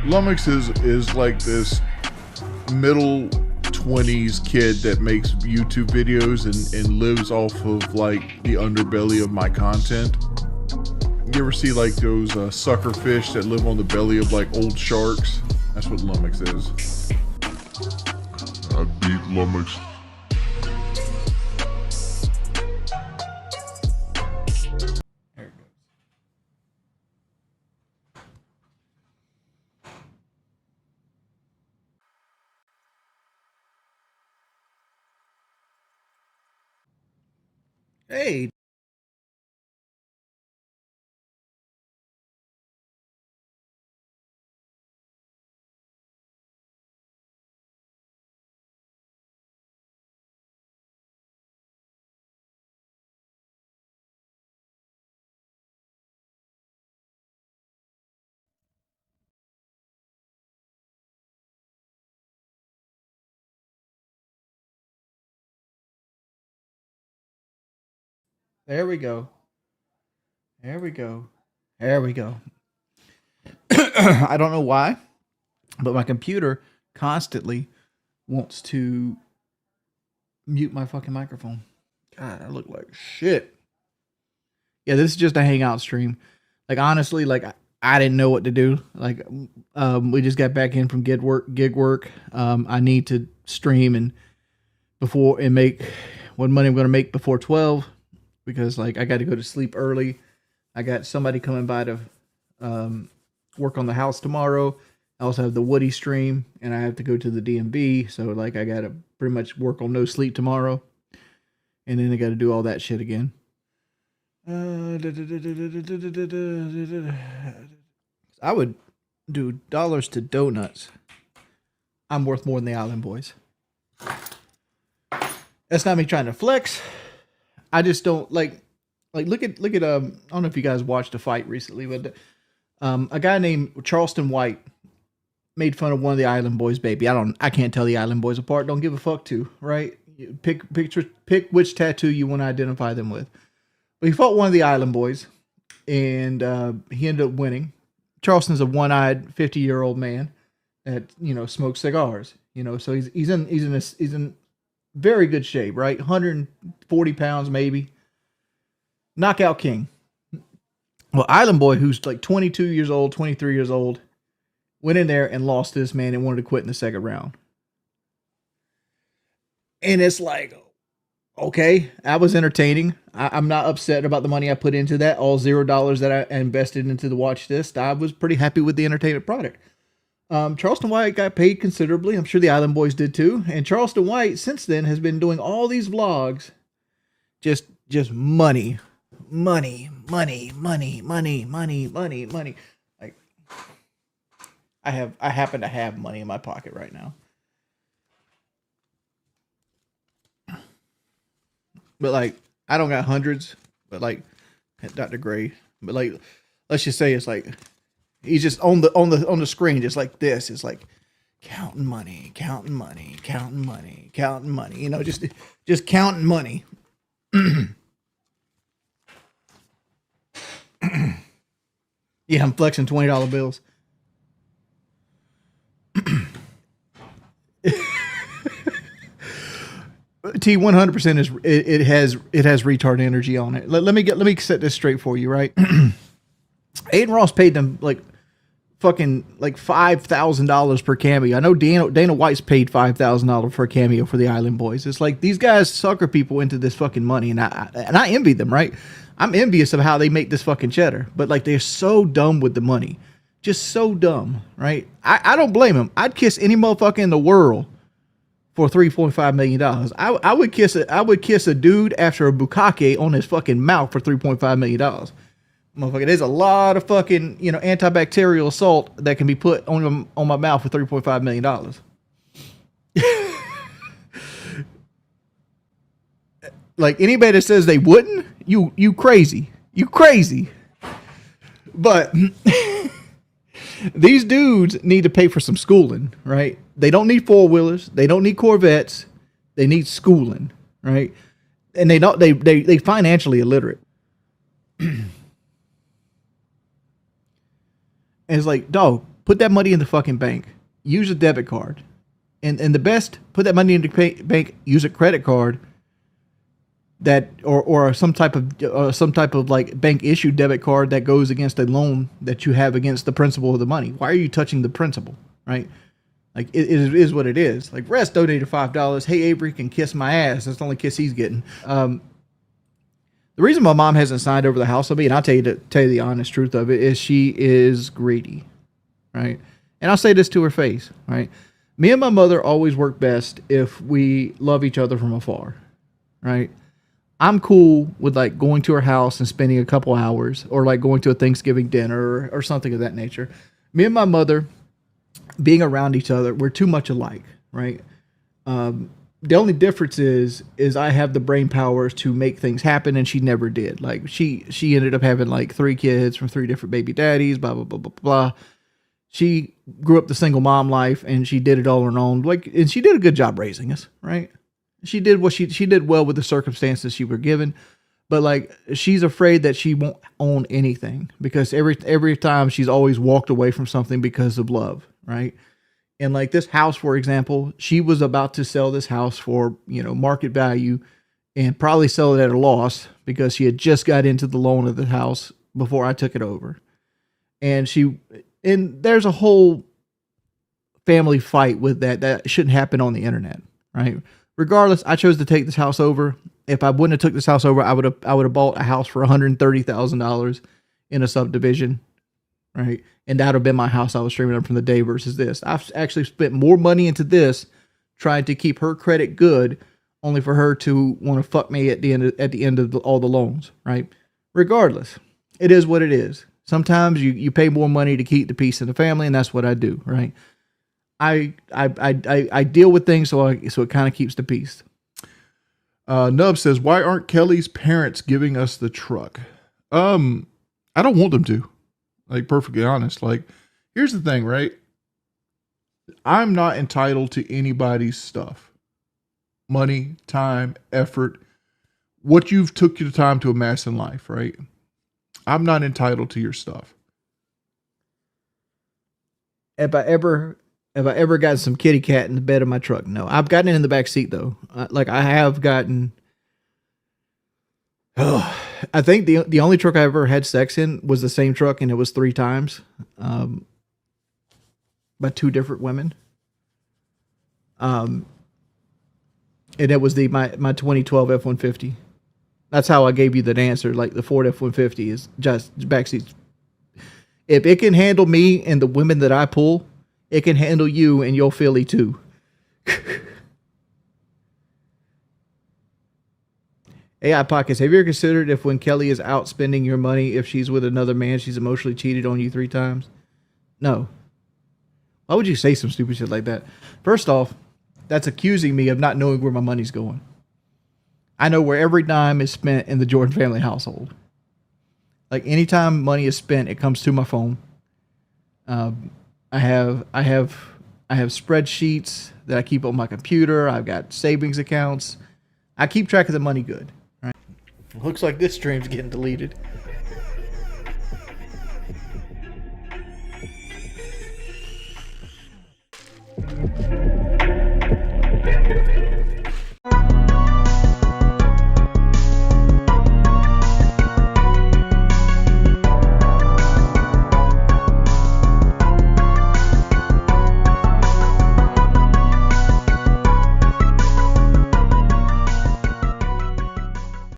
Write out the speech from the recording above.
Lummox is like this middle 20s kid that makes YouTube videos and lives off of like the underbelly of my content. You ever see like those sucker fish that live on the belly of like old sharks? That's what Lummox is. I beat Lummox. There it goes. Hey. There we go. There we go. There we go. I don't know why, but my computer constantly wants to mute my fucking microphone. God, I look like shit. Yeah, this is just a hangout stream. Like honestly, like I didn't know what to do. Like we just got back in from gig work. I need to stream and before and make what money I'm gonna make before 12 because like I got to go to sleep early. I got somebody coming by to work on the house tomorrow. I also have the Woody stream, and I have to go to the DMV. So like I got to pretty much work on no sleep tomorrow, and then I got to do all that shit again. I would do dollars to donuts. I'm worth more than the Island Boys. That's not me trying to flex. I just don't like look at I don't know if you guys watched a fight recently, but a guy named Charleston White made fun of one of the Island Boys, baby. I can't tell the Island Boys apart. Don't give a fuck to, right? Pick which tattoo you want to identify them with. But he fought one of the Island Boys, and he ended up winning. Charleston's a one-eyed 50-year-old man that smokes cigars. So he's in very good shape, right? 140 pounds maybe. Knockout king. Well, Island Boy, who's like 22 years old, 23 years old, went in there and lost to this man and wanted to quit in the second round. And it's like, okay, that was entertaining. I'm not upset about the money I put into that. All $0 that I invested into the watch this. I was pretty happy with the entertainment product. Charleston White got paid considerably. I'm sure the Island Boys did too. And Charleston White, since then, has been doing all these vlogs. Just money. Money. Like, I happen to have money in my pocket right now. But like, I don't got hundreds, but like Dr. Gray, but like, let's just say it's like, he's just on the screen, just like this. It's like counting money, just counting money. Yeah, I'm flexing $20 bills. T 100% is it has retard energy on it. Let me set this straight for you, right? Aiden Ross paid them like fucking like $5,000 per cameo. I know Dana White's paid $5,000 for a cameo for the Island Boys. It's like these guys sucker people into this fucking money, and I envy them, right? I'm envious of how they make this fucking cheddar, but like they're so dumb with the money, just so dumb, right? I don't blame them. I'd kiss any motherfucker in the world for $3.5 million. I would kiss a dude after a bukkake on his fucking mouth for $3.5 million. Motherfucker, there's a lot of fucking antibacterial salt that can be put on my mouth for $3.5 million. Like anybody that says they wouldn't, you crazy. But these dudes need to pay for some schooling, right? They don't need four-wheelers. They don't need Corvettes. They need schooling, right? And they financially illiterate. And it's like, dog, put that money in the fucking bank. Use a debit card. And the best, put that money in the bank, use a credit card that or some type of like bank issued debit card that goes against a loan that you have against the principal of the money. Why are you touching the principal, right? Like it is what it is. Like Rest donated $5. Hey, Avery can kiss my ass. That's the only kiss he's getting. The reason my mom hasn't signed over the house with me, and I'll tell you the honest truth of it, is she is greedy, right? And I'll say this to her face, right? Me and my mother always work best if we love each other from afar, right? I'm cool with like going to her house and spending a couple hours, or like going to a Thanksgiving dinner or something of that nature. Me and my mother being around each other, we're too much alike, right? The only difference is I have the brain powers to make things happen, and she never did. Like she ended up having like 3 kids from 3 different baby daddies, blah blah blah blah blah. She grew up the single mom life, and she did it all on her own. Like, and she did a good job raising us, right? She did what she did well with the circumstances she were given, but like she's afraid that she won't own anything because every time she's always walked away from something because of love, right? And like this house, for example, she was about to sell this house for, market value and probably sell it at a loss because she had just got into the loan of the house before I took it over. And there's a whole family fight with that shouldn't happen on the internet, right? Regardless, I chose to take this house over. If I wouldn't have took this house over, I would have bought a house for $130,000 in a subdivision, right? And that would have been my house I was streaming up from the day versus this. I've actually spent more money into this trying to keep her credit good, only for her to want to fuck me at the end of all the loans, right? Regardless, it is what it is. Sometimes you pay more money to keep the peace in the family, and that's what I do, right? I deal with things so it kind of keeps the peace. Nub says, why aren't Kelly's parents giving us the truck? I don't want them to. Like, perfectly honest. Like, here's the thing, right? I'm not entitled to anybody's stuff. Money, time, effort, what you've took the time to amass in life, right? I'm not entitled to your stuff. If I ever got some kitty cat in the bed of my truck, no. I've gotten it in the back seat though. I have gotten. I think the only truck I ever had sex in was the same truck, and it was 3 times, by 2 different women. And it was my 2012 F-150. That's how I gave you that answer. Like the Ford F-150 is just backseat. If it can handle me and the women that I pull, it can handle you and your Philly too. AI Pockets, have you ever considered if when Kelly is out spending your money, if she's with another man, she's emotionally cheated on you 3 times? No. Why would you say some stupid shit like that? First off, that's accusing me of not knowing where my money's going. I know where every dime is spent in the Jordan family household. Like anytime money is spent, it comes to my phone. I have spreadsheets that I keep on my computer. I've got savings accounts. I keep track of the money good. Right? Looks like this stream's getting deleted.